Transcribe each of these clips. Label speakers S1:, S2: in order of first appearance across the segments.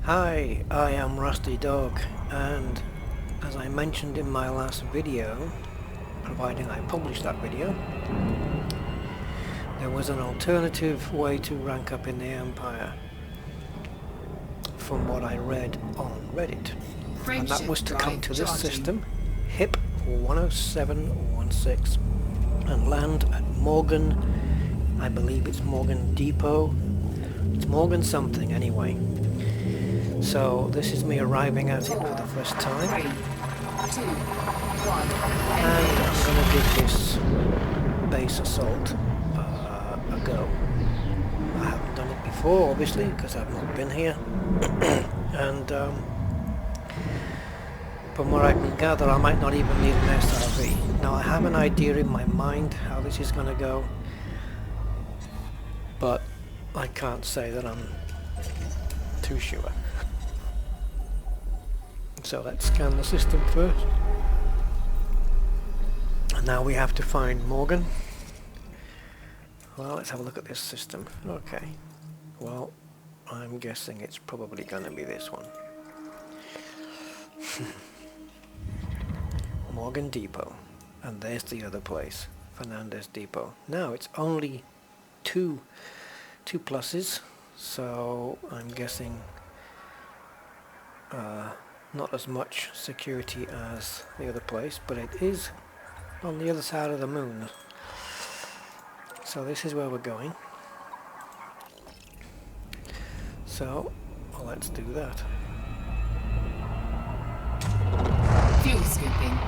S1: Hi, I am Rusty Dog, and as I mentioned in my last video, providing I published that video, there was an alternative way to rank up in the Empire from what I read on Reddit, and that was to come to this system, HIP 10716, and land at Morgan, I believe it's Morgan Depot, it's Morgan something anyway. So this is me arriving at it for the first time,
S2: 3, 2, 1,
S1: and I'm going to give this base assault a go. I haven't done it before, obviously, because I've not been here, and from what I can gather I might not even need an SRV. Now I have an idea in my mind how this is going to go, but I can't say that I'm too sure. So let's scan the system first. And now we have to find Morgan. Well, let's have a look at this system. Okay. Well, I'm guessing it's probably going to be this one. Morgan Depot. And there's the other place. Fernandez Depot. Now it's only two pluses. So I'm guessing not as much security as the other place, but it is on the other side of the moon. So this is where we're going. So let's do that.
S2: fuel scooping.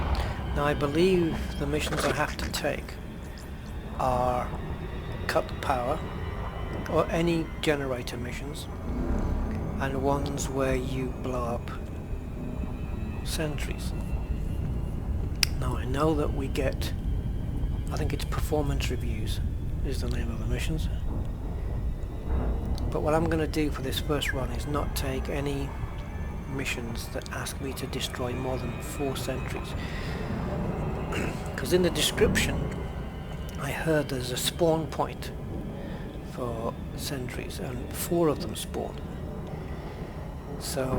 S1: Now I believe the missions I have to take are cut power or any generator missions, and ones where you blow up sentries. Now I know that we get, I think it's performance reviews is the name of the missions, but what I'm going to do for this first run is not take any missions that ask me to destroy more than 4 sentries, because in the description I heard there's a spawn point for sentries and 4 of them spawn. So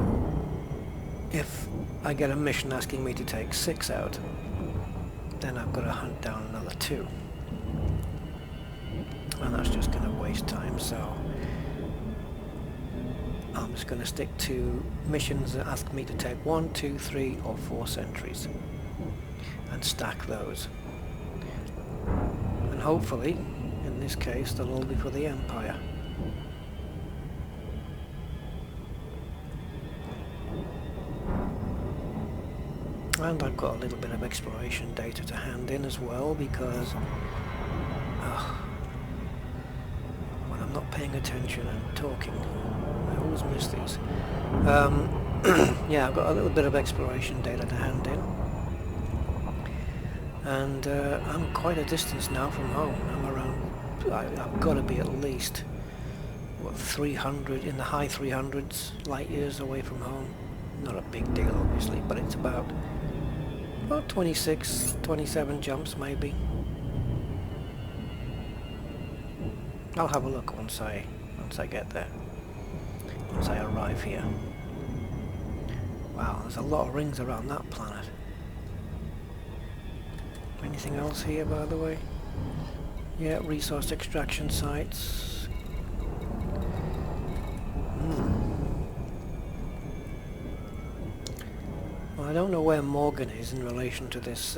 S1: if I get a mission asking me to take 6 out, then I've got to hunt down another 2, and that's just going to waste time. So I'm just going to stick to missions that ask me to take 1, 2, 3 or 4 sentries and stack those, and hopefully in this case they'll all be for the Empire. And I've got a little bit of exploration data to hand in as well, because when I'm not paying attention and talking, I always miss these. Yeah, I've got a little bit of exploration data to hand in, and I'm quite a distance now from home. I'm around, I've got to be at least, what, 300, in the high 300s light years away from home. Not a big deal obviously, but it's about 26, 27 jumps maybe. I'll have a look once I get there, once I arrive here. Wow, there's a lot of rings around that planet. Anything else here, by the way? Yeah, resource extraction sites. Well, I don't know where Morgan is in relation to this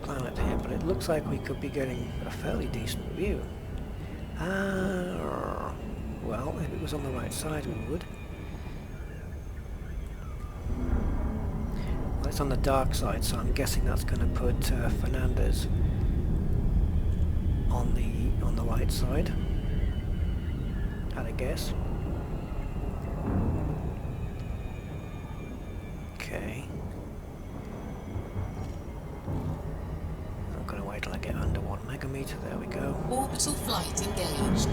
S1: planet here, but it looks like we could be getting a fairly decent view. Well, if it was on the right side we would. Well, it's on the dark side, so I'm guessing that's going to put Fernandez on the right side. Had a guess. Okay. I'm going to wait till I get under 1 megameter. There we go.
S2: Orbital flight engaged.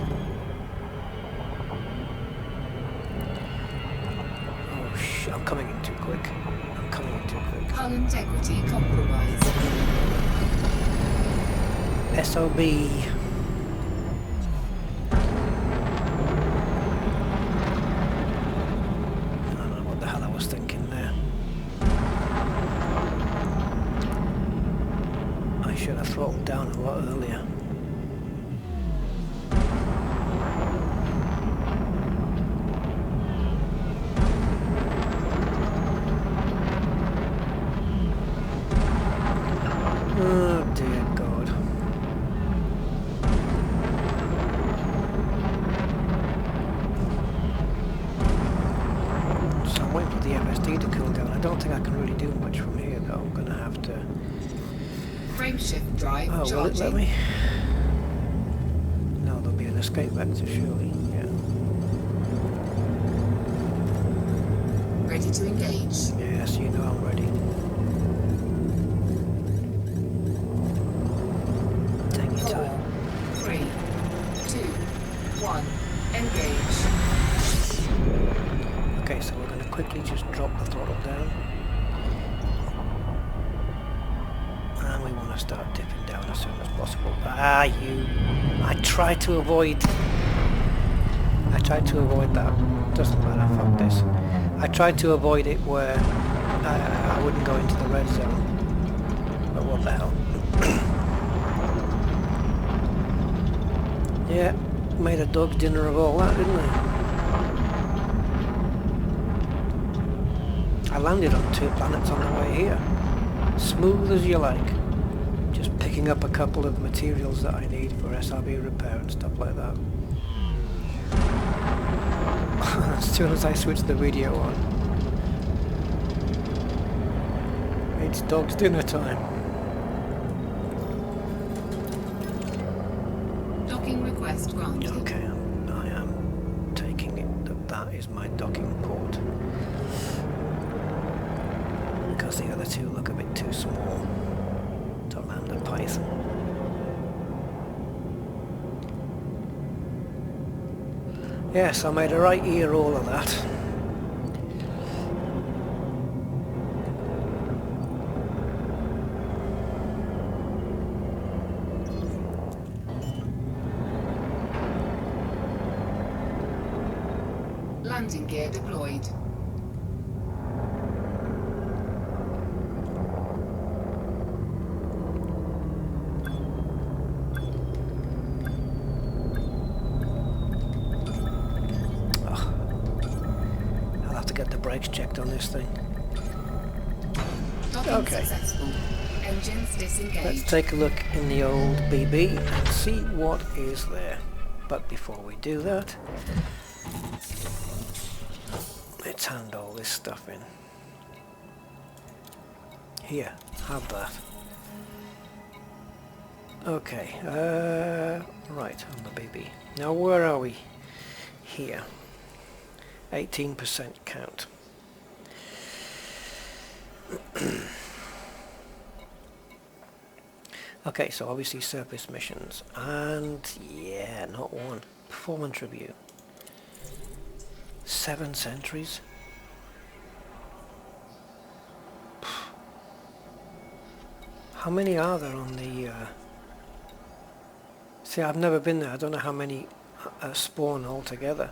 S1: Oh I'm coming in too quick. I'm coming in too quick.
S2: Hull integrity compromised.
S1: SOB.
S2: Frameshift drive
S1: Oh, will it let
S2: charging.
S1: me? No, there'll be an escape vector, surely. Yeah.
S2: Ready to engage.
S1: Yes, you know I'm ready. Take your
S2: 4,
S1: time.
S2: 3, 2, 1. Engage.
S1: Okay, so we're going to quickly just drop the throttle down. And we want to start dipping down as soon as possible. Ah, you... I tried to avoid that. Doesn't matter, fuck this. I tried to avoid it where I wouldn't go into the red zone. But what the hell. Yeah, made a dog's dinner of all that, didn't I? I landed on 2 planets on the way here. Smooth as you like. Just picking up a couple of materials that I need for SRB repair and stuff like that. As soon as I switch the video on, it's dog's dinner time.
S2: Docking request granted.
S1: Okay, I am taking it that that is my docking port. Because the other two look a bit too small to land a Python. Yes, I made a right ear all of that.
S2: Landing gear deployed.
S1: I'll have to get the brakes checked on this thing.
S2: Docking
S1: Okay.
S2: successful. Engines disengaged.
S1: Let's take a look in the old BB and see what is there. But before we do that, let's hand all this stuff in. Here, have that. Okay, right, on the BB. Now where are we? Here. 18% count. Okay, so obviously surface missions, and yeah, not one. Performance review. 7 sentries. How many are there on the... See, I've never been there. I don't know how many spawn altogether.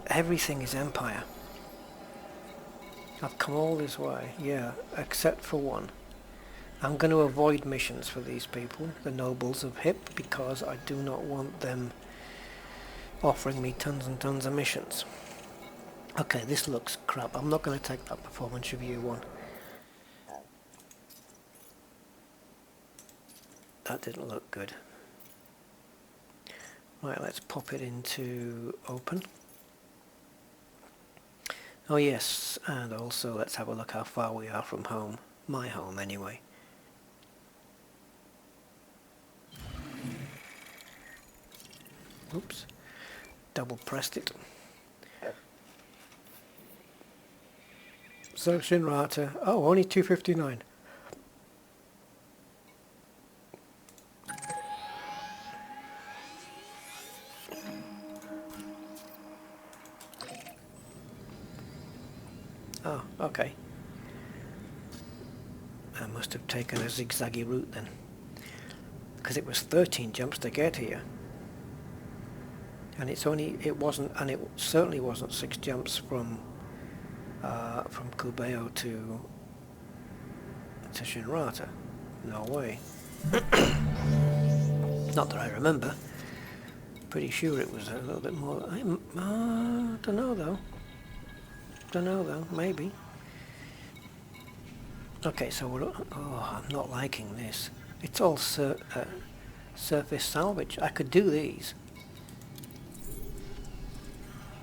S1: Everything is Empire. I've come all this way, yeah, except for one. I'm going to avoid missions for these people, the nobles of HIP, because I do not want them offering me tons and tons of missions. Okay, this looks crap. I'm not going to take that performance review one. That didn't look good. Right, let's pop it into open. Oh yes, and also let's have a look how far we are from home. My home anyway. Oops, double pressed it. So Shinrata, oh, only 259. Oh, okay. I must have taken a zigzaggy route then, because it was 13 jumps to get here, and it certainly wasn't 6 jumps from Cubeo to Shinrata. No way. Not that I remember. Pretty sure it was a little bit more. Don't know though. Maybe. Okay, so we're... Oh, I'm not liking this. It's all surface salvage. I could do these.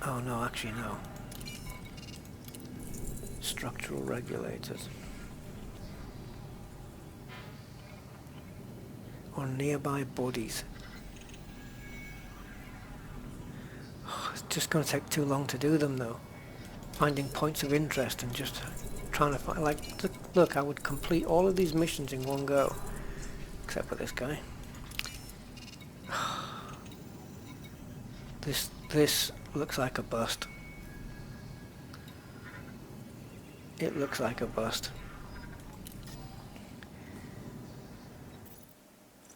S1: Oh no, actually no. Structural regulators. On nearby bodies. Oh, it's just going to take too long to do them though. Finding points of interest and just trying to find, like, look, I would complete all of these missions in one go. Except for this guy. This looks like a bust. It looks like a bust.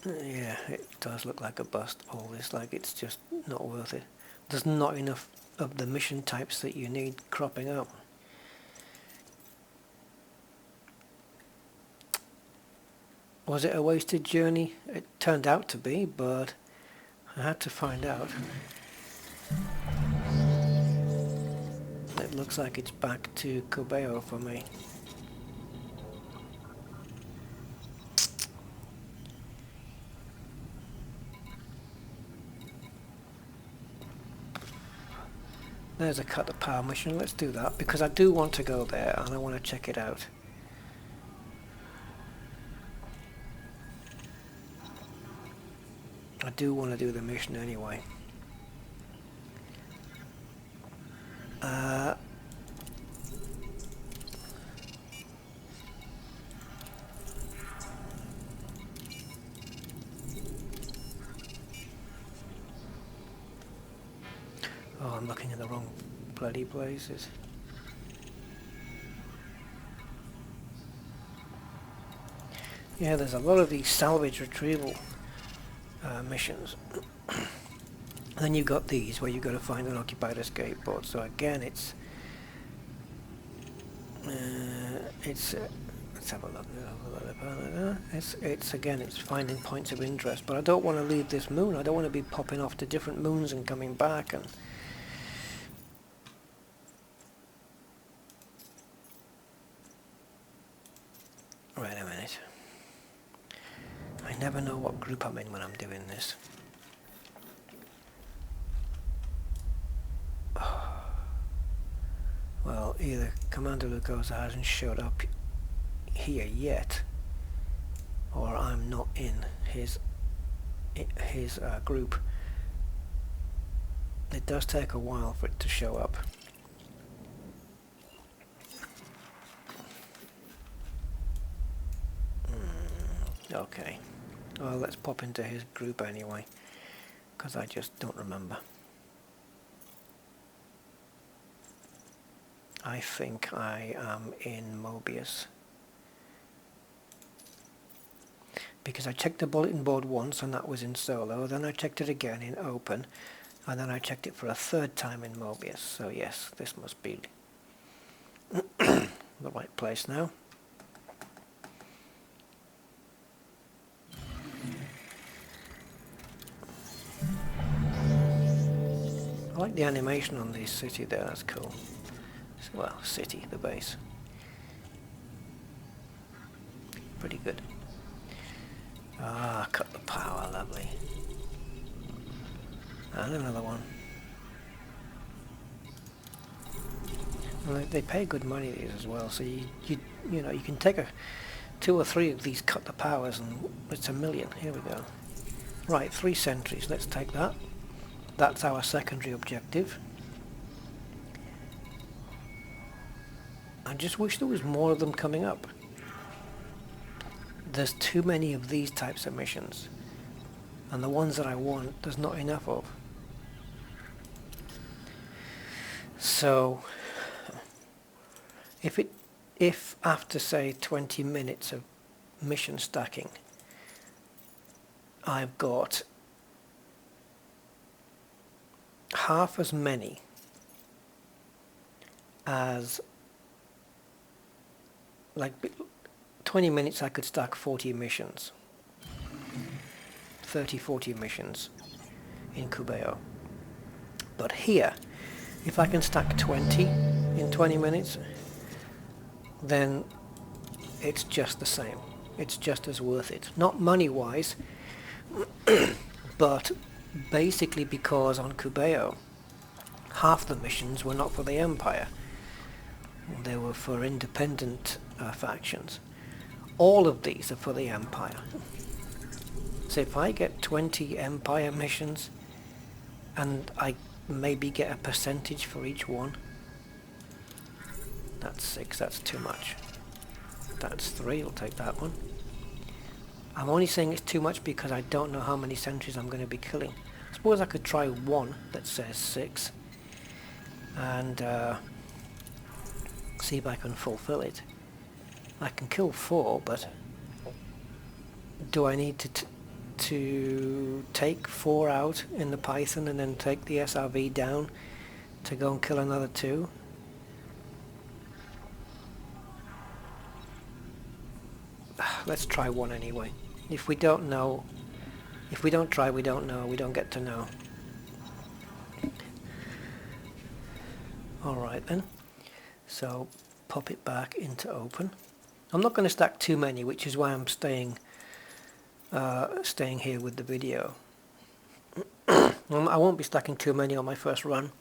S1: Yeah, it does look like a bust. All this, like, it's just not worth it. There's not enough of the mission types that you need cropping up. Was it a wasted journey? It turned out to be, but I had to find out. It looks like it's back to Cubeo for me. There's a cut the power mission. Let's do that because I do want to go there and I want to check it out. I do want to do the mission anyway. Oh, I'm looking in the wrong bloody places. Yeah, there's a lot of these salvage retrieval missions. Then you've got these where you've got to find an occupied escape pod. So again, it's let's have a look. It's again, it's finding points of interest. But I don't want to leave this moon. I don't want to be popping off to different moons and coming back and. Wait a minute. I never know what group I'm in when I'm doing this. Well, either Commander Lucosa hasn't showed up here yet, or I'm not in his group. It does take a while for it to show up. Okay. Well, let's pop into his group anyway, because I just don't remember. I think I am in Mobius. Because I checked the bulletin board once and that was in solo, then I checked it again in open, and then I checked it for a third time in Mobius. So yes, this must be the right place now. I like the animation on the city there, that's cool. Well, city, the base. Pretty good. Ah, cut the power, lovely. And another one. Well, they pay good money these as well, so you know you can take 2 or 3 of these cut the powers and it's $1 million. Here we go. Right, 3 sentries. Let's take that. That's our secondary objective. I just wish there was more of them coming up. There's too many of these types of missions, and the ones that I want, there's not enough of. So, if after say 20 minutes of mission stacking, I've got half as many as, like 20 minutes I could stack 40 missions, 30-40 missions in Cubeo. But here, if I can stack 20 in 20 minutes, then it's just the same. It's just as worth it. Not money-wise, but basically because on Cubeo, half the missions were not for the Empire. They were for independent factions. All of these are for the Empire. So if I get 20 Empire missions, and I maybe get a percentage for each one, that's 6, that's too much. That's 3, I'll take that one. I'm only saying it's too much because I don't know how many sentries I'm going to be killing. Suppose I could try one that says 6 and see if I can fulfill it. I can kill 4, but do I need to take 4 out in the Python and then take the SRV down to go and kill another 2? Let's try one anyway. If we don't know, if we don't try, we don't know, we don't get to know. Alright then, so pop it back into open. I'm not going to stack too many, which is why I'm staying here with the video. I won't be stacking too many on my first run,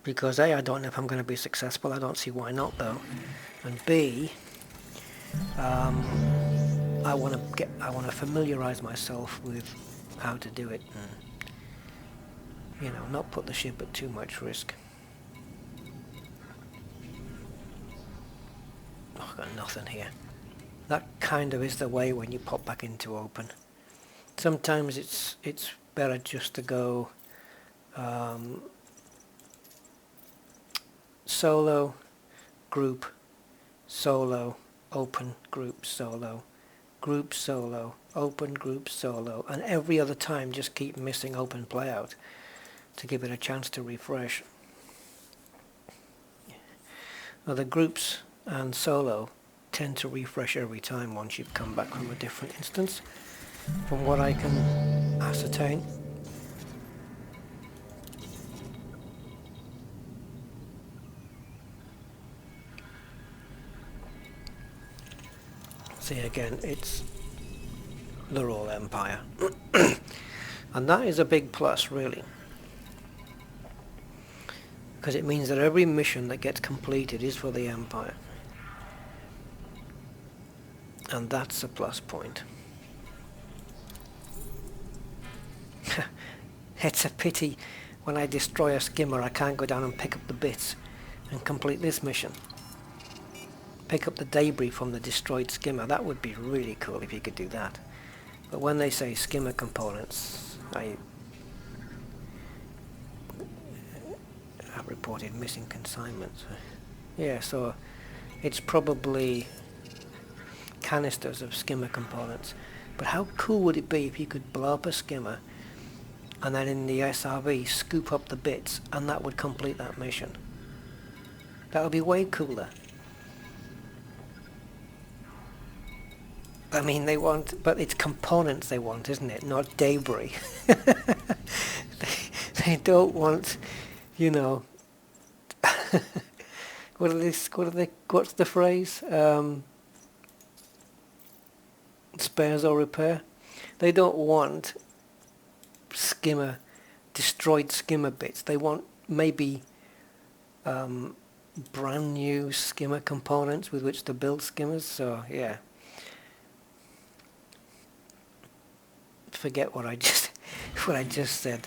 S1: because A, I don't know if I'm going to be successful. I don't see why not though, and B, I want to familiarize myself with how to do it, and, you know, not put the ship at too much risk. Oh, I've got nothing here. That kind of is the way when you pop back into open. Sometimes it's better just to go solo, group, solo, open, group, solo, group, solo, open, group, solo, and every other time just keep missing open playout to give it a chance to refresh. Now the groups and solo tend to refresh every time once you've come back from a different instance, from what I can ascertain. See, again, they're all Empire. And that is a big plus, really, because it means that every mission that gets completed is for the Empire, and that's a plus point. It's a pity when I destroy a skimmer I can't go down and pick up the bits and complete this mission. Pick up the debris from the destroyed skimmer. That would be really cool if you could do that. But when they say skimmer components, I have reported missing consignments. Yeah, so it's probably canisters of skimmer components. But how cool would it be if you could blow up a skimmer and then in the SRV scoop up the bits, and that would complete that mission? That would be way cooler. I mean, but it's components they want, isn't it? Not debris. they don't want, you know, what's the phrase? Spares or repair? They don't want destroyed skimmer bits. They want maybe brand new skimmer components with which to build skimmers. So yeah. Forget what I just said.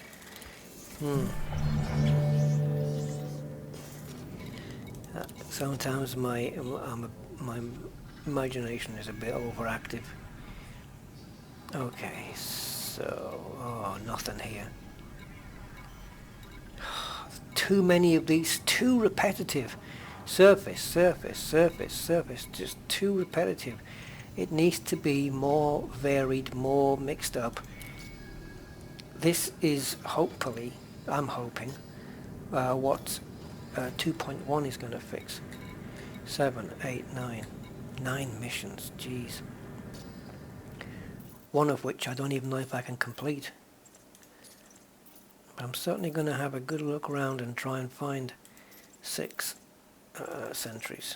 S1: Sometimes my imagination is a bit overactive. Okay, so nothing here. Too many of these, too repetitive. Surface, surface, surface, surface, just too repetitive. It needs to be more varied, more mixed up. This is hopefully, I'm hoping, what 2.1 is going to fix. 7, 8, 9. 9 missions, jeez. One of which I don't even know if I can complete. But I'm certainly going to have a good look around and try and find 6 sentries.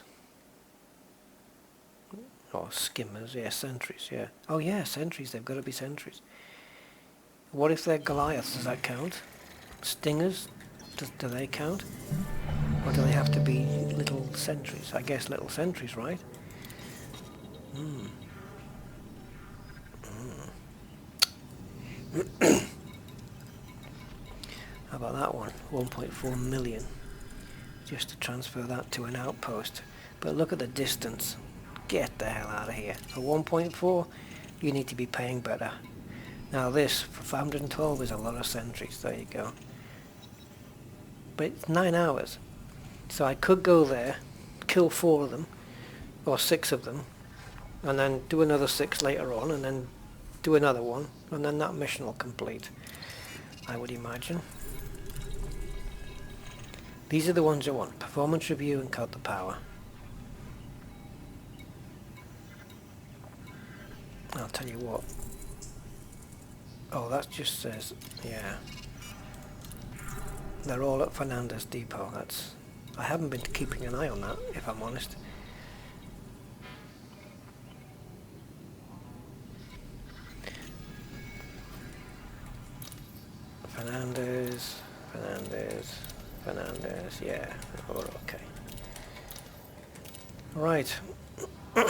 S1: Or skimmers, yeah, sentries, yeah. Oh yeah, sentries, they've got to be sentries. What if they're Goliaths, does that count? Stingers, do they count? Or do they have to be little sentries? I guess little sentries, right? How about that one? 1.4 million. Just to transfer that to an outpost. But look at the distance. Get the hell out of here. For 1.4, you need to be paying better. Now this, for 512, is a lot of sentries. There you go. But it's 9 hours. So I could go there, kill 4 of them, or 6 of them, and then do another 6 later on, and then do another one, and then that mission will complete, I would imagine. These are the ones I want. Performance review and cut the power. I'll tell you what. Oh, that just says, yeah. They're all at Fernandez Depot. That's. I haven't been keeping an eye on that, if I'm honest. Fernandez, yeah, we're okay. Right. I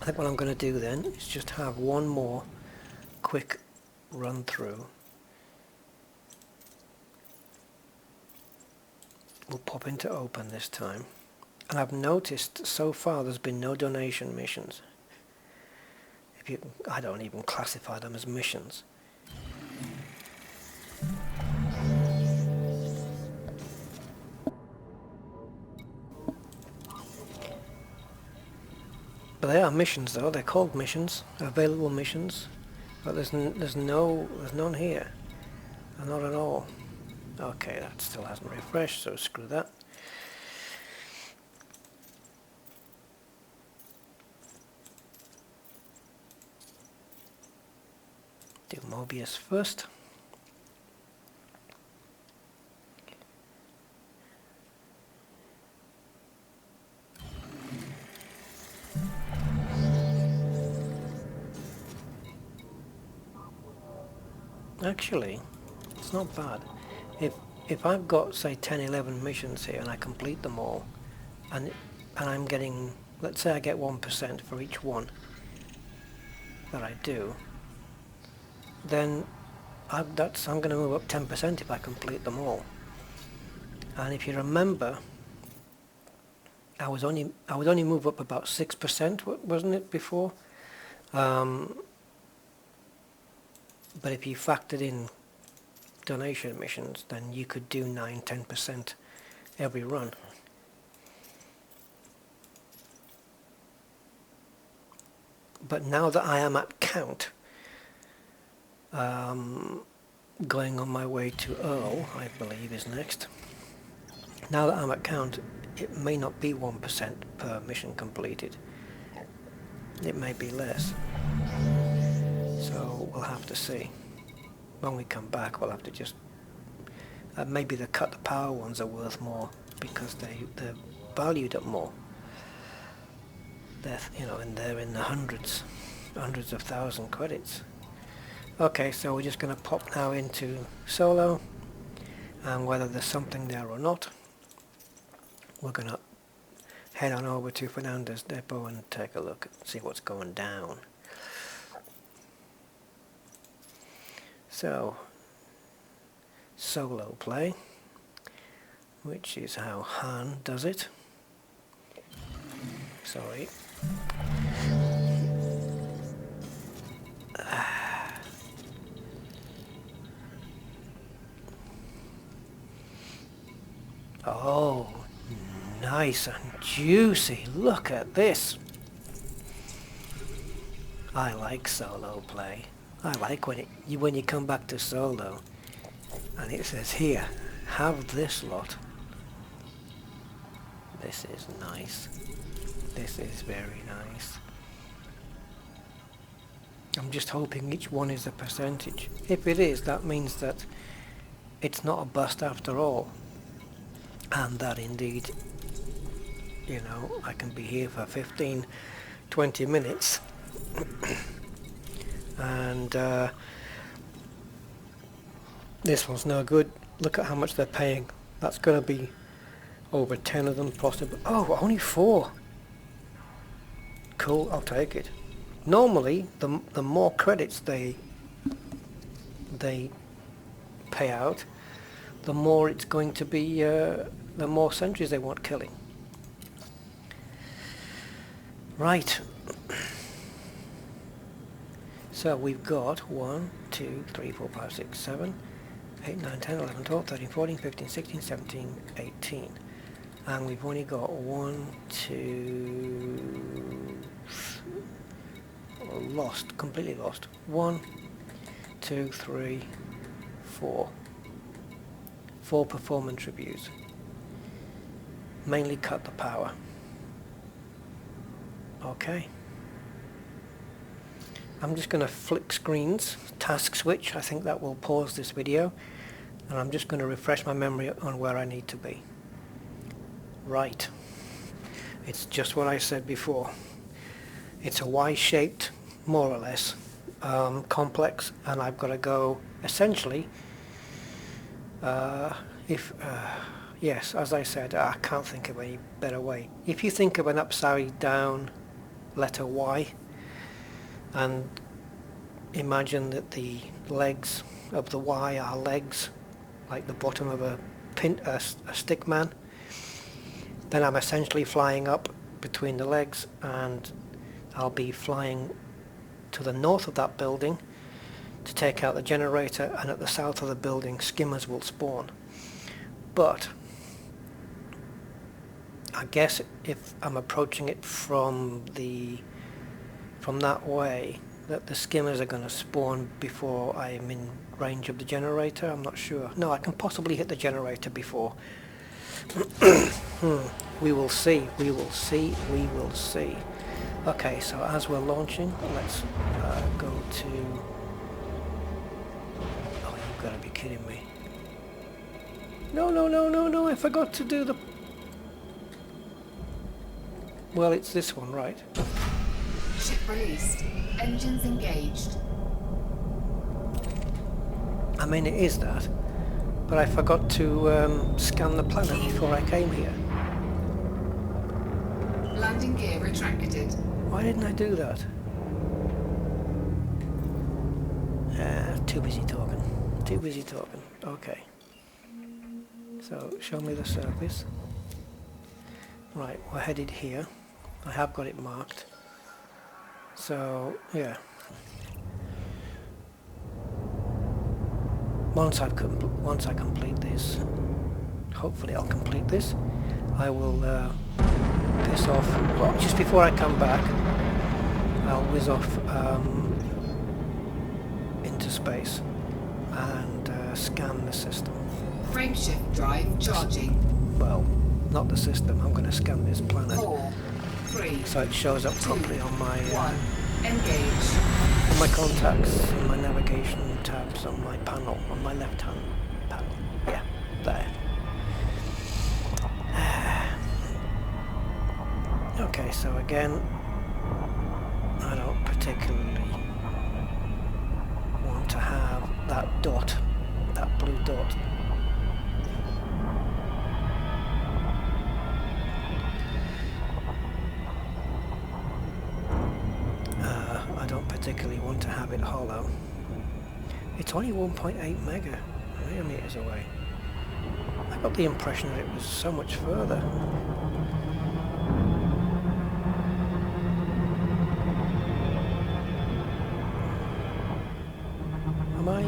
S1: think what I'm going to do then is just have one more quick run through. We'll pop into open this time. And I've noticed so far there's been no donation missions. I don't even classify them as missions. But they are missions though, they're called missions, available missions. But there's none here. Not at all. Okay, that still hasn't refreshed, so screw that. Do Mobius first. Actually, it's not bad. If I've got, say, 10, 11 missions here and I complete them all, and I'm getting, let's say I get 1% for each one that I do, then I'm going to move up 10% if I complete them all. And if you remember, I was only move up about 6%, wasn't it, before? But if you factored in donation missions, then you could do 9-10% every run. But now that I am at count, going on my way to Earl, I believe is next. Now that I'm at count, it may not be 1% per mission completed. It may be less. So we'll have to see. When we come back, we'll have to just... maybe the cut the power ones are worth more because they're valued at more. They're, and they're in the hundreds of thousand credits. Okay, so we're just going to pop now into solo, and whether there's something there or not, we're going to head on over to Fernandez Depot and take a look and see what's going down. So, solo play, which is how Han does it. Sorry. Oh, nice and juicy. Look at this. I like solo play. I like when you come back to solo and it says here, have this lot. This is nice. This is very nice. I'm just hoping each one is a percentage. If it is, that means that it's not a bust after all. And that indeed, I can be here for 15, 20 minutes. This one's no good. Look at how much they're paying. That's going to be over 10 of them possibly. Oh, only 4. Cool, I'll take it. Normally, the more credits they pay out, the more it's going to be, the more sentries they want killing. Right. So we've got 1, 2, 3, 4, 5, 6, 7, 8, 9, 10, 11, 12, 13, 14, 15, 16, 17, 18. And we've only got 1, 2... lost, completely lost. 1, 2, 3, 4. 4 performance reviews. Mainly cut the power. Okay. I'm just going to flick screens, task switch. I think that will pause this video. And I'm just going to refresh my memory on where I need to be. Right. It's just what I said before. It's a Y-shaped, more or less, complex, and I've got to go, essentially, yes, as I said, I can't think of any better way. If you think of an upside down letter Y, and imagine that the legs of the Y are legs, like the bottom of a stick man, then I'm essentially flying up between the legs, and I'll be flying to the north of that building to take out the generator, and at the south of the building skimmers will spawn. But I guess if I'm approaching it from that way, that the skimmers are going to spawn before I'm in range of the generator. I'm not sure. No, I can possibly hit the generator before. We will see, we will see, we will see. Okay, so as we're launching, let's go to... Oh, you've got to be kidding me. No, no, no, no, no, I forgot to do the... Well, it's this one, right?
S2: Ship released. Engines engaged.
S1: I mean, it is that. But I forgot to scan the planet before I came here.
S2: Landing gear retracted.
S1: Why didn't I do that? Too busy talking. Too busy talking. Okay. So, show me the surface. Right, we're headed here. I have got it marked. So, yeah. Once I complete this, hopefully I'll complete this, I will piss off, well, just before I come back, I'll whiz off into space and scan the system.
S2: Frameshift drive charging.
S1: Well, not the system, I'm going to scan this planet.
S2: 4, 3,
S1: so it shows up
S2: 2,
S1: properly on my
S2: 1. Engage.
S1: on my contacts, in my navigation tabs, on my panel, on my left hand panel. Yeah, there. Okay, so again, I don't particularly want to have that dot, that blue dot. I don't particularly want to have it hollow. It's only 1.8 mega meters away. I got the impression that it was so much further. Am I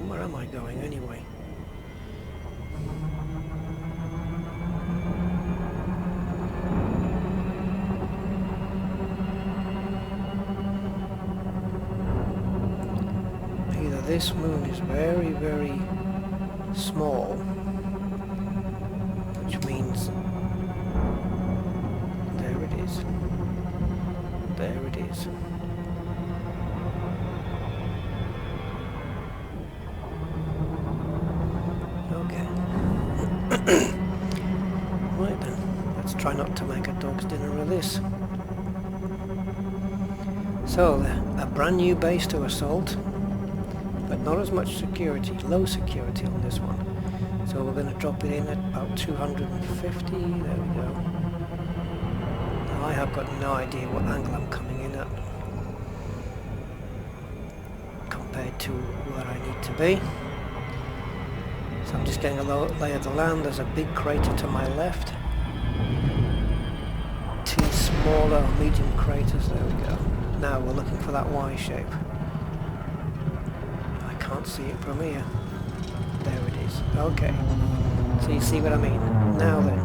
S1: where am I going anyway? Either this moon is very, very small, which means there it is. There it is. Okay. try not to make a dog's dinner of this. So, a brand new base to assault, but not as much security, low security on this one. So we're going to drop it in at about 250, there we go. Now I have got no idea what angle I'm coming in at compared to where I need to be. So I'm just getting a lay of the land. There's a big crater to my left. Two smaller medium craters, there we go. Now we're looking for that Y shape. I can't see it from here. There it is. Okay. So you see what I mean? Now then.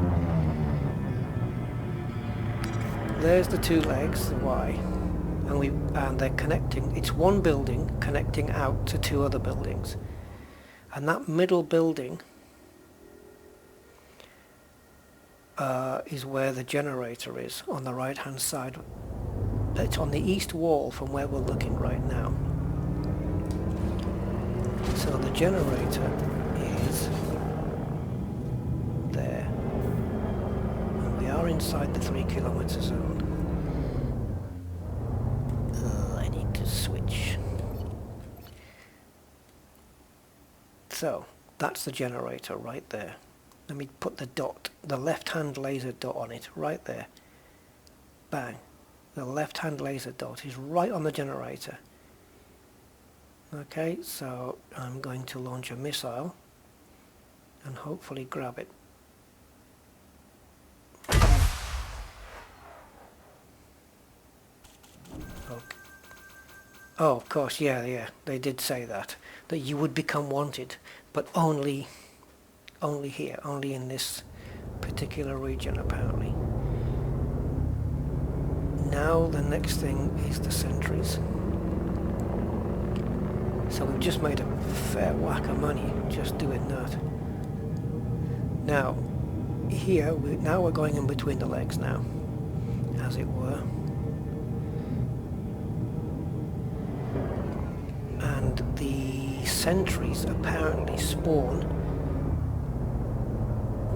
S1: There's the two legs, the Y. And they're connecting. It's one building connecting out to two other buildings. And that middle building is where the generator is, on the right hand side. It's on the east wall from where we're looking right now. So the generator is there. And we are inside the 3 kilometer zone. I need to switch. So, that's the generator right there. Let me put the dot, the left-hand laser dot on it, right there. Bang. The left-hand laser dot is right on the generator. Okay, so I'm going to launch a missile and hopefully grab it. Okay. Oh, of course, yeah, they did say that you would become wanted, but only here, only in this particular region apparently. Now the next thing is the sentries. So we've just made a fair whack of money just doing that. Now, here, now we're going in between the legs now, as it were. And the sentries apparently spawn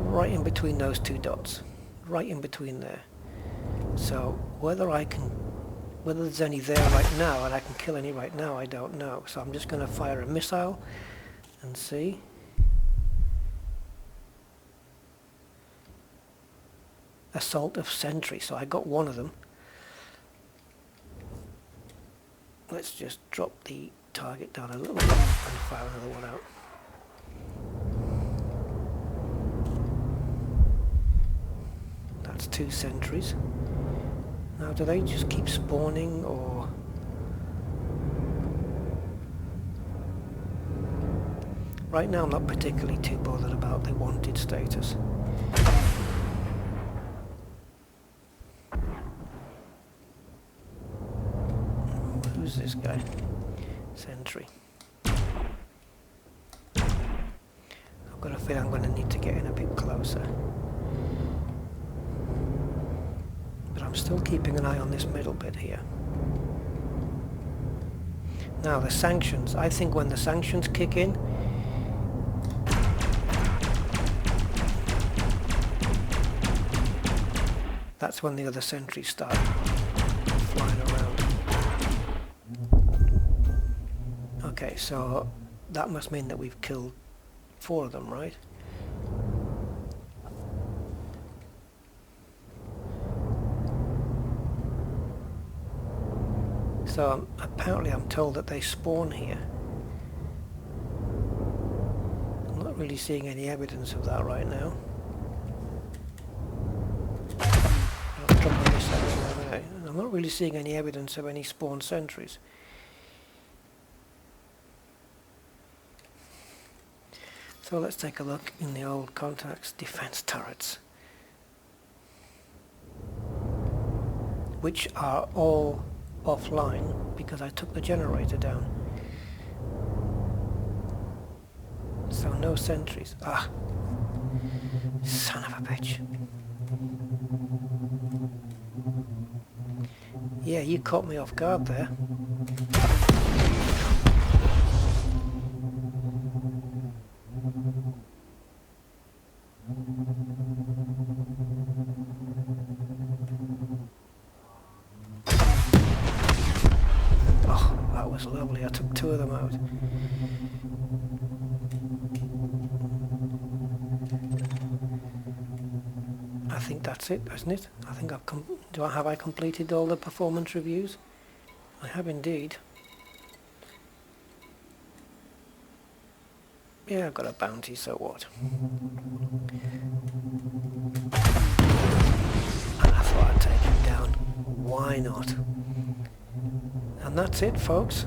S1: right in between those two dots, right in between there. So whether there's any there right now and I can kill any right now, I don't know. So I'm just going to fire a missile and see. Assault of sentry, so I got one of them. Let's just drop the target down a little bit and fire another one out. That's two sentries. Now do they just keep spawning or... Right now I'm not particularly too bothered about the wanted status. Who's this guy? Sentry. I've got a feeling I'm going to need to get in a bit closer. But I'm still keeping an eye on this middle bit here. Now the sanctions. I think when the sanctions kick in, that's when the other sentries start flying around. Okay, so that must mean that we've killed 4 of them, right? So apparently I'm told that they spawn here. I'm not really seeing any evidence of that right now. I'm not really seeing any evidence of any spawned sentries. So let's take a look in the old contacts, defense turrets, which are all offline because I took the generator down. So no sentries. Ah, son of a bitch. Yeah, you caught me off guard there. that was lovely. I took 2 of them out. I think that's it, isn't it? I think have I completed all the performance reviews? I have indeed. Yeah, I've got a bounty, so what? And I thought I'd take him down. Why not? And that's it, folks.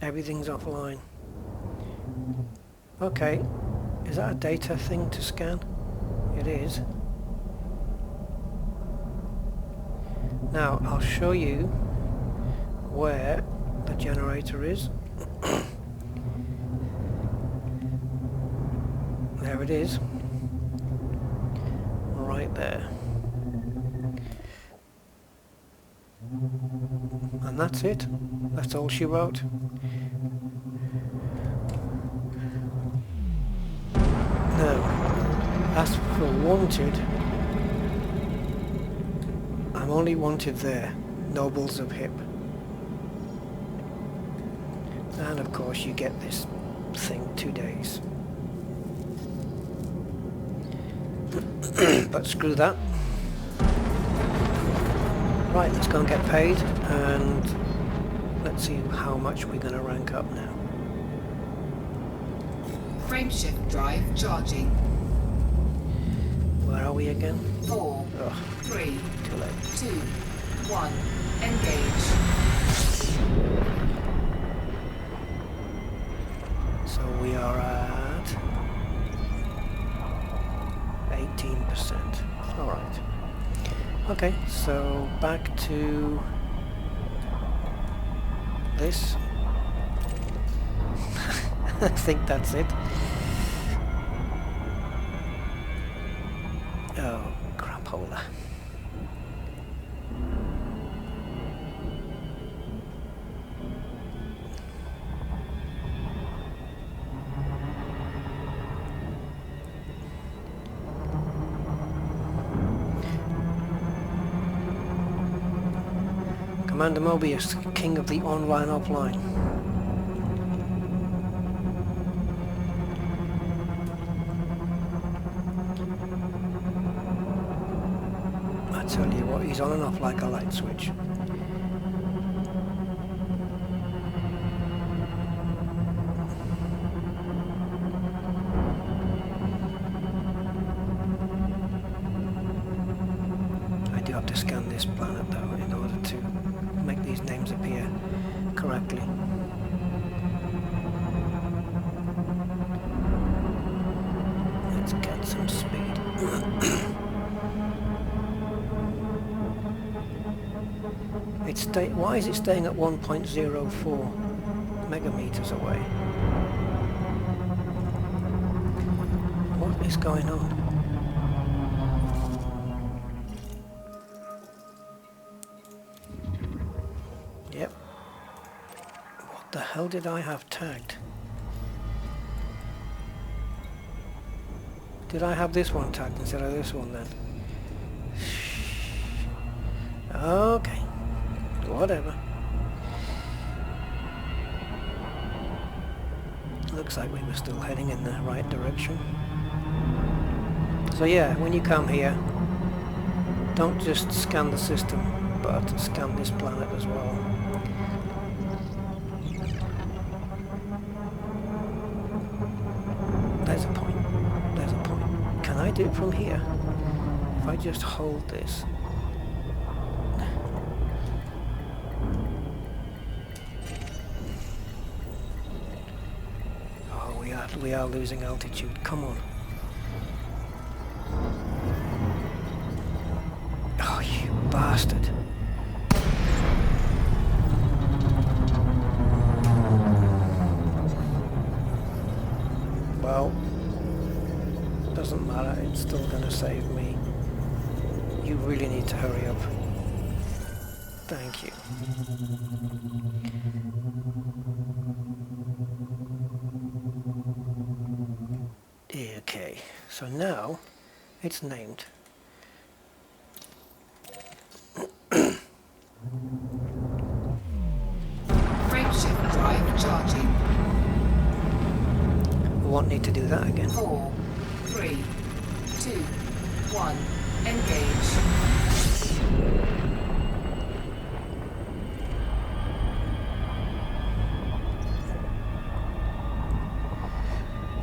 S1: Everything's offline. Okay, is that a data thing to scan? It is. Now, I'll show you where the generator is. There it is. Right there. And that's it. That's all she wrote. Now, as for wanted, I'm only wanted there. Nobles of Hip. And of course you get this thing 2 days. But screw that. Right, let's go and get paid, and let's see how much we're going to rank up now.
S2: Frameshift drive charging.
S1: Where are we again?
S2: 4,
S1: Ugh,
S2: 3,
S1: too late.
S2: 2, 1. Engage.
S1: So we are at 18%. Alright. Okay, so back to this. I think that's it. Oh, crapola. Commander Mobius, king of the online offline. I tell you what, he's on and off like a light switch. I do have to scan this planet though in order to make these names appear correctly. Let's get some speed. Why is it staying at 1.04 megameters away? What is going on? Yep. What the hell did I have tagged? Did I have this one tagged instead of this one then? Okay. Whatever. Looks like we were still heading in the right direction. So yeah, when you come here, don't just scan the system, but scan this planet as well. There's a point. There's a point. Can I do it from here? If I just hold this. We are losing altitude. Come on. Oh, you bastard. Well, doesn't matter. It's still going to save me. You really need to hurry up. Thank you. Okay, so now it's named. need to do that again.
S2: 4, 3, 2, 1. Engage.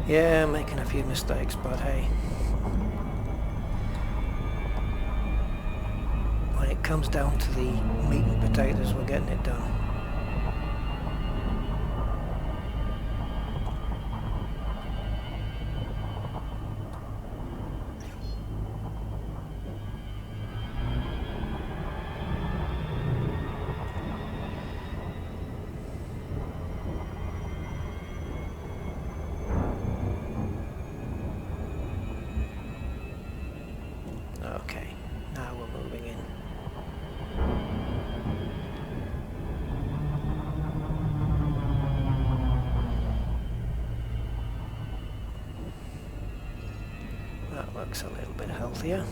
S1: Yeah, I'm making a few mistakes, but hey. When it comes down to the meat and potatoes, we're getting it done. Okay, now we're moving in. That looks a little bit healthier.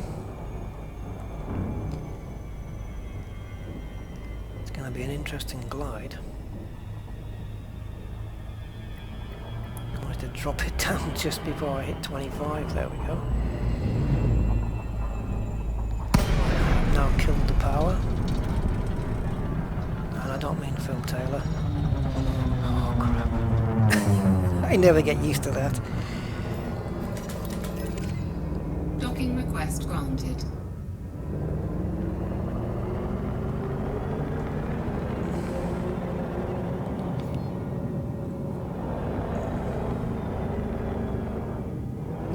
S1: It's going to be an interesting glide. I wanted to drop it down just before I hit 25. There we go. Now killed the power, and I don't mean Phil Taylor. Oh crap. I never get used to that.
S2: Docking request granted.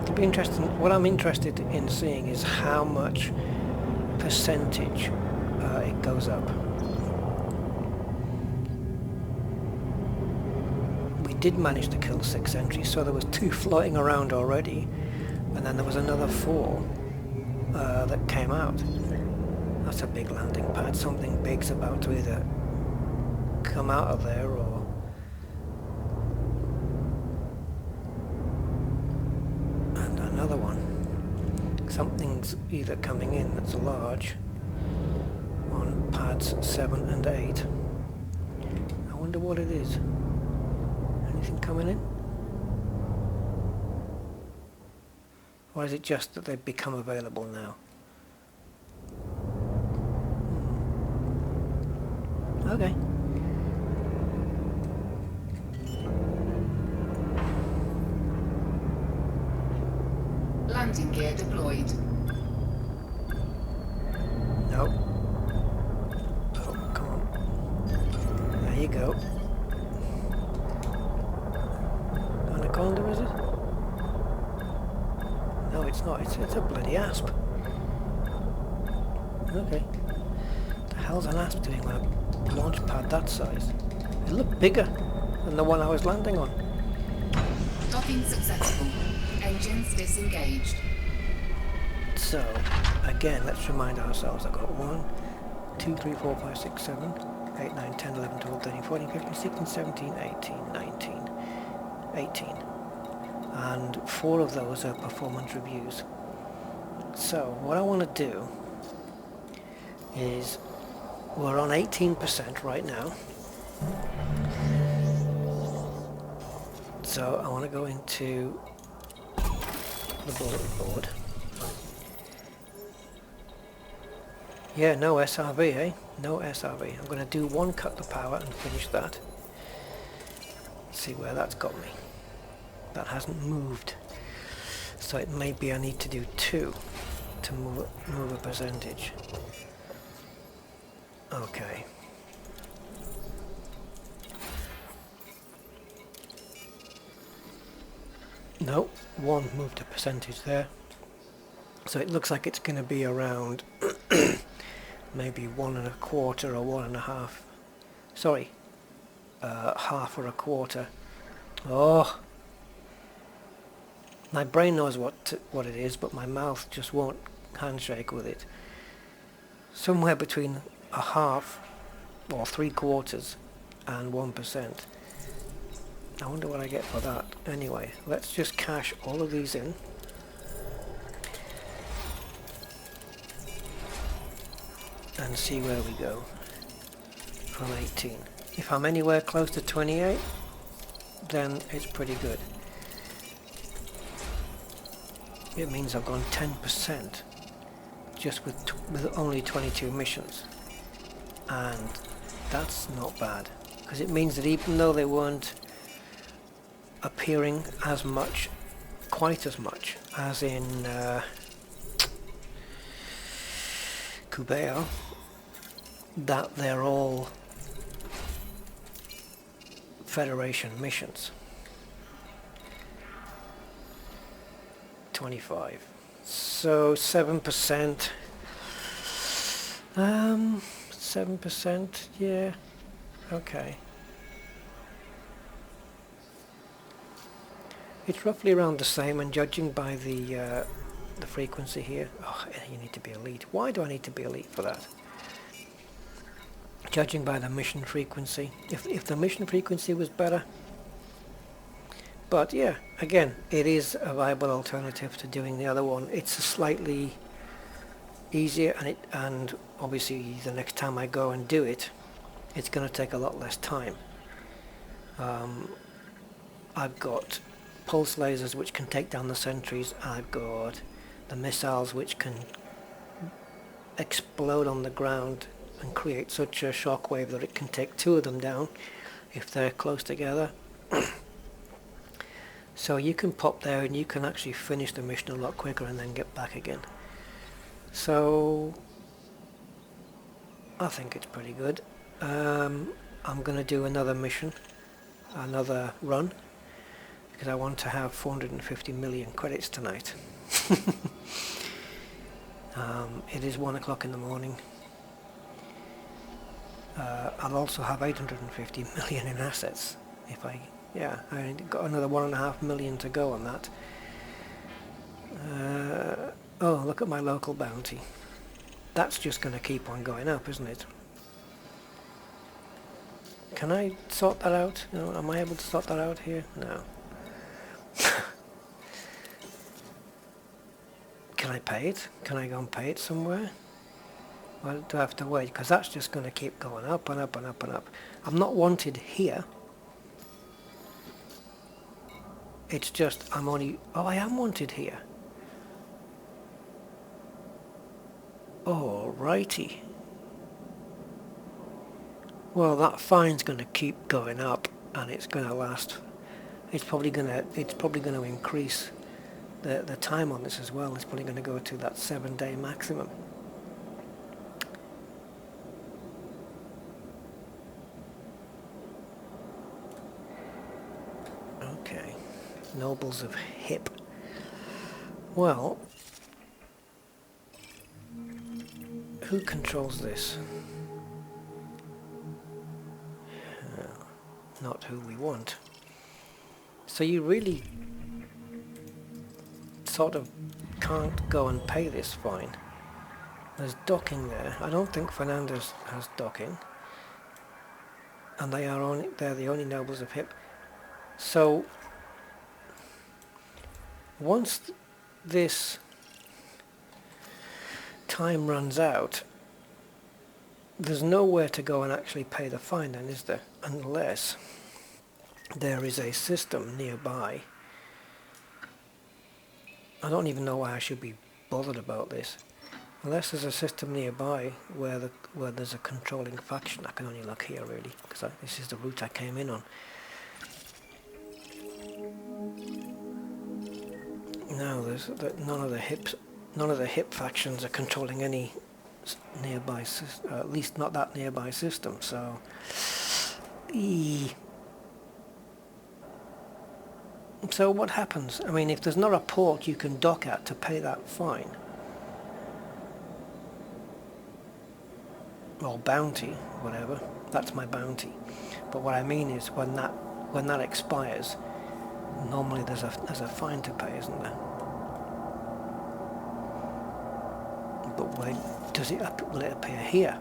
S1: It'll be interesting. What I'm interested in seeing is how much percentage it goes up. We did manage to kill 6 entries, so there was 2 floating around already, and then there was another 4 that came out. That's a big landing pad. Something big's about to either come out of there or and another one. Something's either coming in that's large on pads 7 and 8. I wonder what it is. Anything coming in? Or is it just that they've become available now? Okay.
S2: Landing gear deployed.
S1: Nope. Oh, come on. There you go. Anaconda, is it? No, it's not. It's a bloody asp. Okay. The hell's an asp doing on a launch pad that size? It looked bigger than the one I was landing on.
S2: Docking successful. Engines disengaged.
S1: So, again, let's remind ourselves. I've got 1, 2, 3, 4, 5, 6, 7, 8, 9, 10, 11, 12, 13, 14, 15, 16, 17, 18, 19, 18. And 4 of those are performance reviews. So, what I want to do is, we're on 18% right now. So, I want to go into the bulletin board. Yeah, no SRV, eh? No SRV. I'm going to do 1 cut the power and finish that. See where that's got me. That hasn't moved. So it may be I need to do 2 to move a percentage. Okay. No, 1 moved a percentage there. So it looks like it's going to be around maybe 1 1/4 or 1 1/2. Sorry, half or a quarter. Oh, my brain knows what it is, but my mouth just won't handshake with it. Somewhere between a half or 3/4 and 1%. I wonder what I get for that. Anyway, let's just cash all of these in. And see where we go from 18. If I'm anywhere close to 28, then it's pretty good. it means I've gone 10% just with only 22 missions, and that's not bad, because it means that even though they weren't appearing as much, quite as much as in Cubeo, that they're all Federation missions. 25. So 7%. 7%, yeah. Okay. It's roughly around the same, and judging by the frequency here. Oh, you need to be elite. Why do I need to be elite for that? Judging by the mission frequency. If the mission frequency was better. But yeah, again, it is a viable alternative to doing the other one. It's a slightly easier, and obviously the next time I go and do it, it's going to take a lot less time. I've got pulse lasers which can take down the sentries. I've got the missiles which can explode on the ground and create such a shockwave that it can take two of them down if they're close together. So you can pop there and you can actually finish the mission a lot quicker and then get back again. So I think it's pretty good. I'm going to do another mission, another run, because I want to have 450 million credits tonight. It is 1 o'clock in the morning. I'll also have 850 million in assets if I got another 1.5 million to go on that. Oh, look at my local bounty. That's just going to keep on going up, isn't it? Can I sort that out? No, am I able to sort that out here? No. Can I pay it? Can I go and pay it somewhere? Or do I have to wait? Because that's just going to keep going up and up and up and up. I'm not wanted here. It's just I'm only... Oh, I am wanted here. Alrighty. Well, that fine's going to keep going up, and it's going to last. It's probably going to increase the time on this as well. It's probably going to go to that 7-day maximum. Okay. Nobles of Hip. Well, who controls this? Not who we want. So you really sort of can't go and pay this fine. There's docking there. I don't think Fernandez has docking. And they're the only nobles of Hip. So once this time runs out, there's nowhere to go and actually pay the fine then, is there? Unless there is a system nearby. I don't even know why I should be bothered about this. Unless there's a system nearby where there's a controlling faction. I can only look here really, because this is the route I came in on. No, none of the hip factions are controlling any nearby, at least not that nearby system. So, so what happens? I mean, if there's not a port you can dock at to pay that fine, or bounty, whatever. That's my bounty. But what I mean is, when that expires, normally there's a fine to pay, isn't there? But where does it? Will it appear here?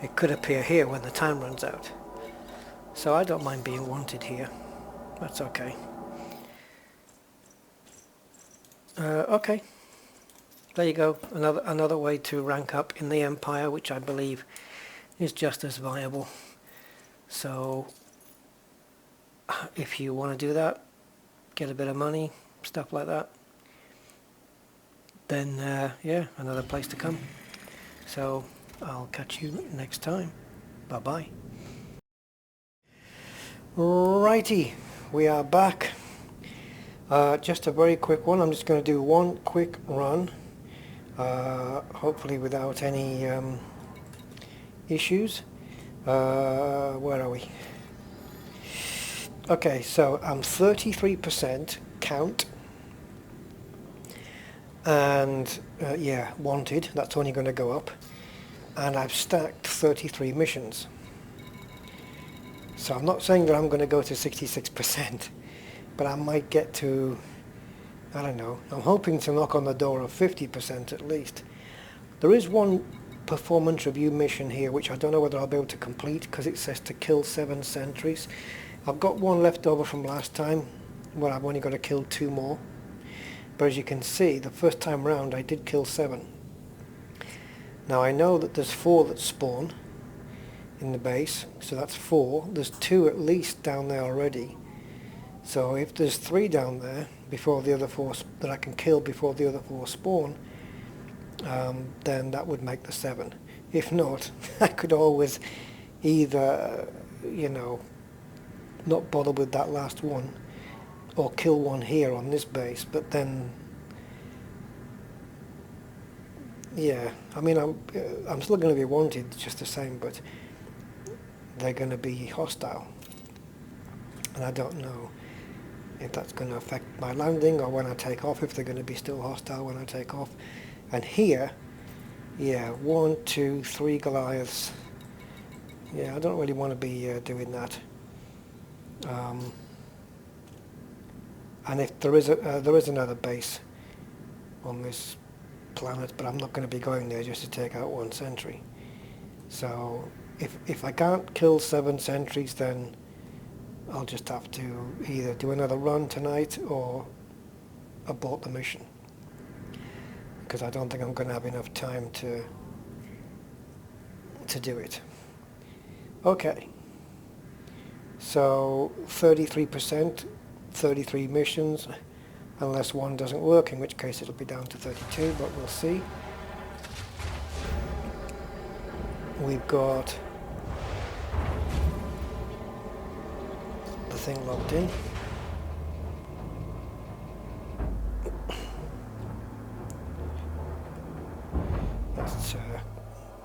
S1: It could appear here when the time runs out. So I don't mind being wanted here. That's okay. Okay. There you go. Another way to rank up in the Empire, which I believe is just as viable. So if you want to do that, get a bit of money, stuff like that, then yeah, another place to come. So I'll catch you next time. Bye bye. Righty, we are back. Just a very quick one. I'm just going to do one quick run, hopefully without any issues. Where are we? Okay, so I'm 33% count, and yeah, wanted, that's only going to go up, and I've stacked 33 missions. So I'm not saying that I'm going to go to 66%, but I might get to, I don't know, I'm hoping to knock on the door of 50% at least. There is one performance review mission here which I don't know whether I'll be able to complete because it says to kill 7 sentries. I've got one left over from last time where I've only got to kill 2 more. But as you can see, the first time round I did kill 7. Now I know that there's 4 that spawn in the base, so that's 4. There's 2 at least down there already. So if there's 3 down there before the other 4 that I can kill before the other 4 spawn, then that would make the 7. If not, I could always either, you know, not bother with that last one, or kill one here on this base, but then, yeah, I mean, I'm still going to be wanted just the same, but they're going to be hostile, and I don't know if that's going to affect my landing or when I take off, if they're going to be still hostile when I take off. And here, yeah, 1, 2, 3 Goliaths. Yeah, I don't really want to be doing that. And if there is another base on this planet, but I'm not going to be going there just to take out 1 sentry. So if I can't kill 7 sentries, then I'll just have to either do another run tonight or abort the mission, because I don't think I'm going to have enough time to do it. Okay, so 33%, 33 missions, unless one doesn't work, in which case it'll be down to 32, but we'll see. We've got the thing logged in. That's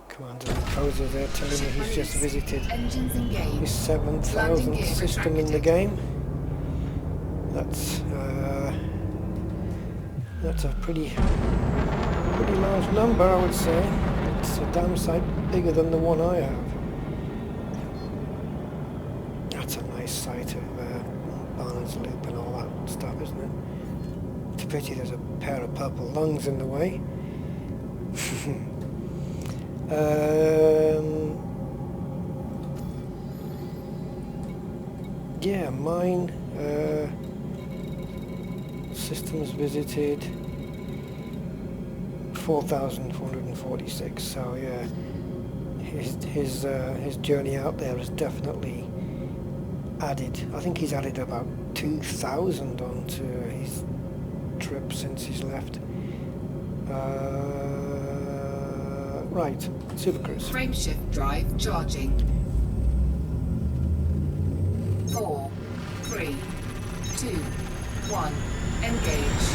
S1: Commander Composer there telling me he's just visited his 7,000th system in the game. That's a pretty large number, I would say. It's a damn sight bigger than the one I have. That's a nice sight of Barnard's Loop and all that stuff, isn't it? It's a pity there's a pair of purple lungs in the way. Yeah, mine. Systems visited 4,446. So yeah, his journey out there has definitely added. I think he's added about 2,000 onto his trip since he's left. Right, Super Cruise.
S2: Frameshift drive charging. 4, 3, 2, 1. Engage.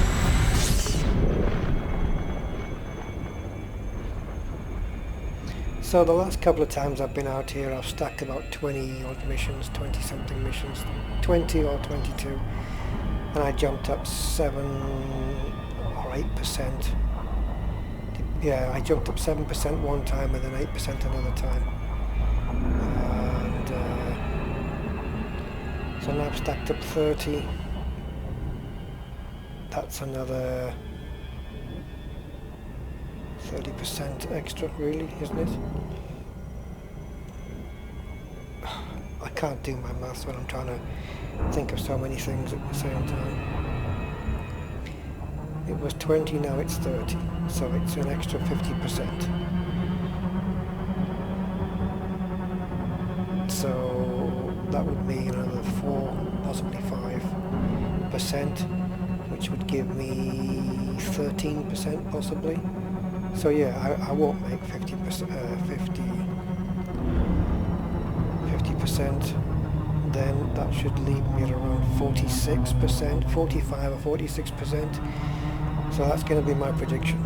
S1: So the last couple of times I've been out here, I've stacked about 20 odd missions, 20 something missions, 20 or 22, and I jumped up 7 or 8%. Yeah, I jumped up 7% one time and then 8% another time. And so now I've stacked up 30. That's another 30% extra, really, isn't it? I can't do my maths when I'm trying to think of so many things at the same time. It was 20, now it's 30, so it's an extra 50%. So that would mean another 4, possibly 5%, which would give me 13% possibly. So yeah, I won't make 50%, 50%. Then that should leave me at around 46%, 45 or 46%. So that's going to be my prediction.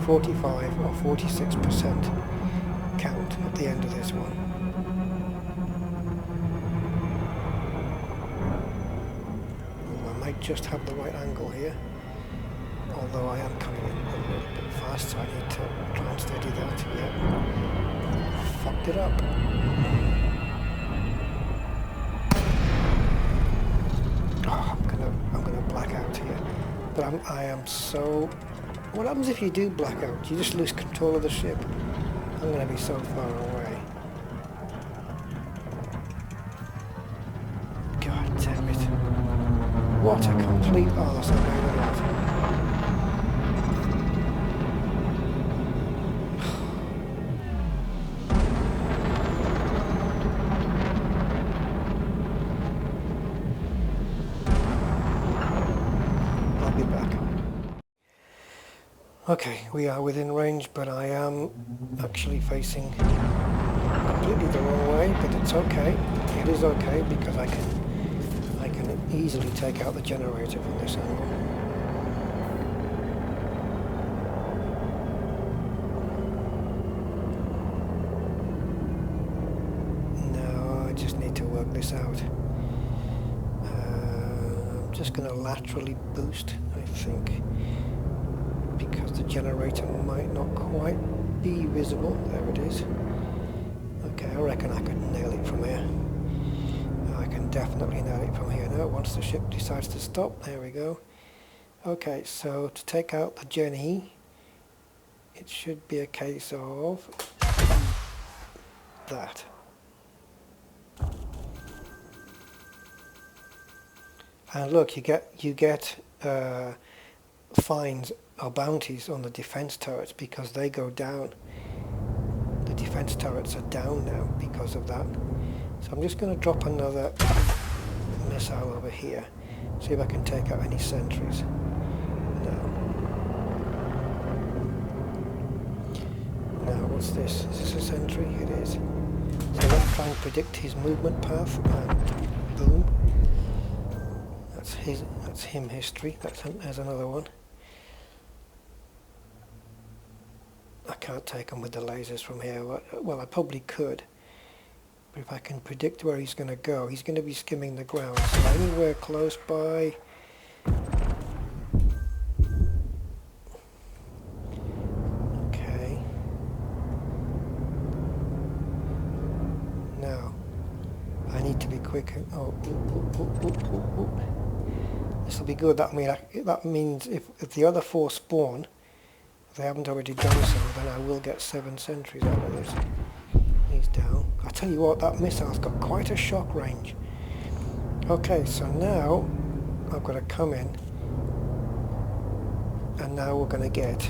S1: 45 or 46% count at the end of this one. I might just have the right angle here, although I am coming in a little bit fast, so I need to try and steady that. Yeah, fucked it up. Oh, I'm gonna black out here, but I am so. What happens if you do black out? You just lose control of the ship. I'm gonna be so far away. God damn it! What a complete arse I made it out. Okay, we are within range, but I am actually facing completely the wrong way, but it's okay. It is okay because I can easily take out the generator from this angle. No, I just need to work this out. I'm just going to laterally boost, I think, because the generator might not quite be visible. There it is. Okay, I reckon I could nail it from here. I can definitely nail it from here now, once the ship decides to stop. There we go. Okay, so to take out the Jenny, it should be a case of that. And look, you get fines or bounties on the defense turrets because they go down. The defense turrets are down now because of that. So I'm just going to drop another missile over here. See if I can take out any sentries. No. Now what's this? Is this a sentry? It is. So let's try and predict his movement path, and boom. That's him history. There's another one. I can't take him with the lasers from here. Well, I probably could. But if I can predict where he's going to go, he's going to be skimming the ground. So anywhere close by. Okay. Now, I need to be quick. Oh, this will be good. That means if the other four spawn, if they haven't already done so, then I will get 7 sentries out of this. He's down. I tell you what, that missile's got quite a shock range. Okay, so now I've got to come in, and now we're going to get.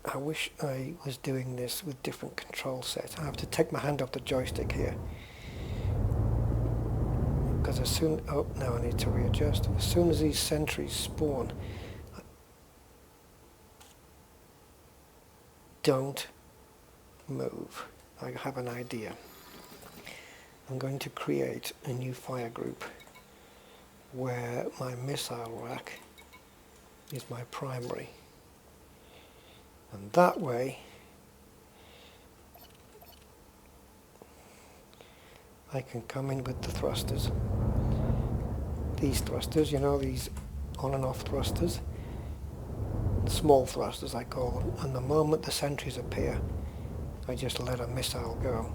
S1: I wish I was doing this with different control sets. I have to take my hand off the joystick here. Because as soon... Oh, now I need to readjust. As soon as these sentries spawn, don't move. I have an idea. I'm going to create a new fire group where my missile rack is my primary. And that way I can come in with the thrusters. These thrusters, you know, these on and off thrusters. Small thrusters I call them. And the moment the sentries appear, I just let a missile go.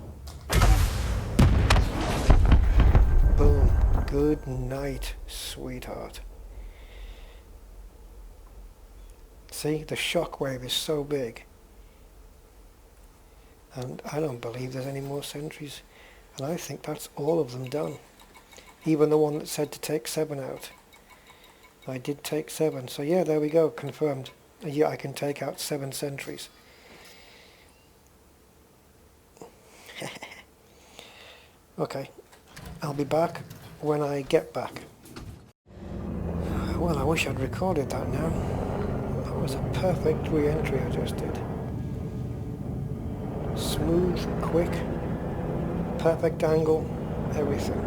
S1: Boom. Good night, sweetheart. See, the shock wave is so big. And I don't believe there's any more sentries. And I think that's all of them done. Even the one that said to take 7 out. I did take 7. So yeah, there we go, confirmed. Yeah, I can take out 7 sentries. Okay, I'll be back when I get back. Well, I wish I'd recorded that now. That was a perfect re-entry I just did. Smooth, quick, perfect angle, everything.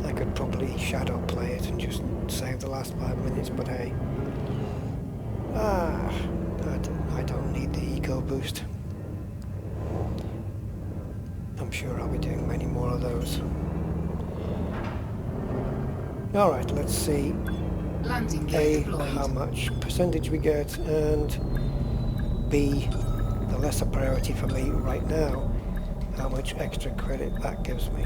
S1: I could probably shadow play it and just save the last 5 minutes, but hey. I don't need the ego boost. I'm sure I'll be doing many more of those. Alright, let's see
S2: Landing
S1: A,
S2: gear deployed.
S1: how much percentage we get, and B, the lesser priority for me right now, how much extra credit that gives me.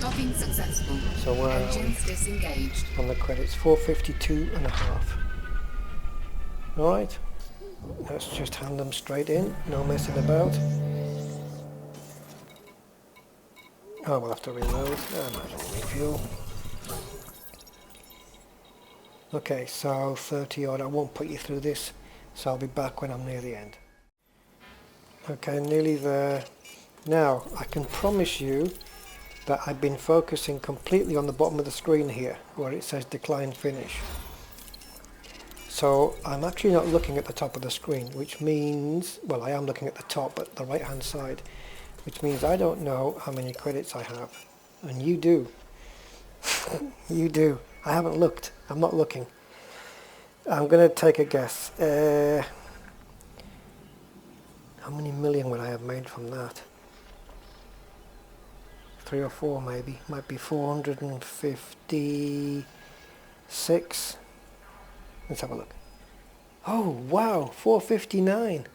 S2: Docking successful.
S1: So where are we?
S2: Engines disengaged.
S1: On the credits, 452.5. Alright, let's just hand them straight in, no messing about. Oh, we'll have to reload. I might as well refuel. Okay, so 30 odd, I won't put you through this, so I'll be back when I'm near the end. Okay, nearly there. Now, I can promise you that I've been focusing completely on the bottom of the screen here, where it says decline finish. So I'm actually not looking at the top of the screen, which means, well, I am looking at the top, at the right hand side, which means I don't know how many credits I have. And you do. You do. I haven't looked. I'm not looking. I'm going to take a guess. How many million would I have made from that? 3 or 4 maybe. Might be 456. Let's have a look. Oh wow, 459.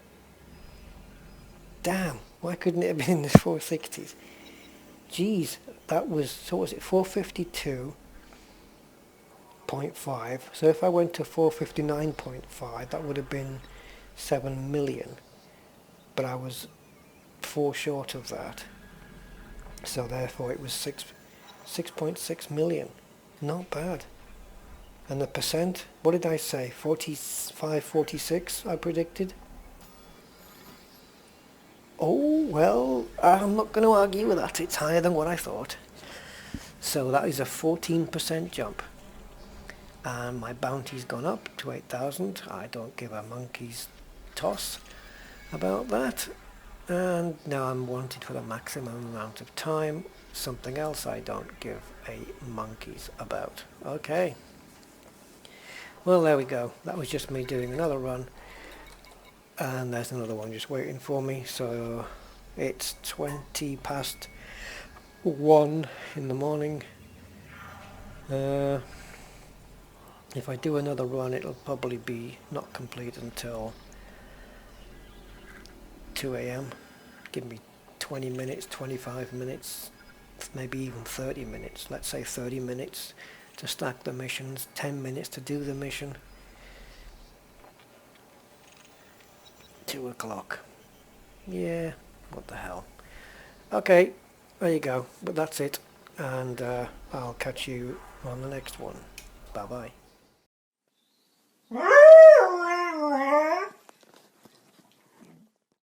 S1: Damn, why couldn't it have been in the 460s? Jeez, that was, so was it 452.5? So if I went to 459.5, that would have been 7 million. But I was 4 short of that. So therefore it was 6.6 million. Not bad. And the percent, what did I say? 45, 46 I predicted? Oh, well, I'm not going to argue with that. It's higher than what I thought. So that is a 14% jump. And my bounty's gone up to 8,000. I don't give a monkey's toss about that. And now I'm wanted for the maximum amount of time. Something else I don't give a monkey's about. Okay. Well, there we go. That was just me doing another run. And there's another one just waiting for me. So it's 20 past 1 in the morning. If I do another run, it'll probably be not complete until 2 a.m. Give me 20 minutes, 25 minutes, maybe even 30 minutes. Let's say 30 minutes to stack the missions, 10 minutes to do the mission. 2 o'clock. Yeah, what the hell. Okay, there you go. But that's it. And I'll catch you on the next one. Bye bye.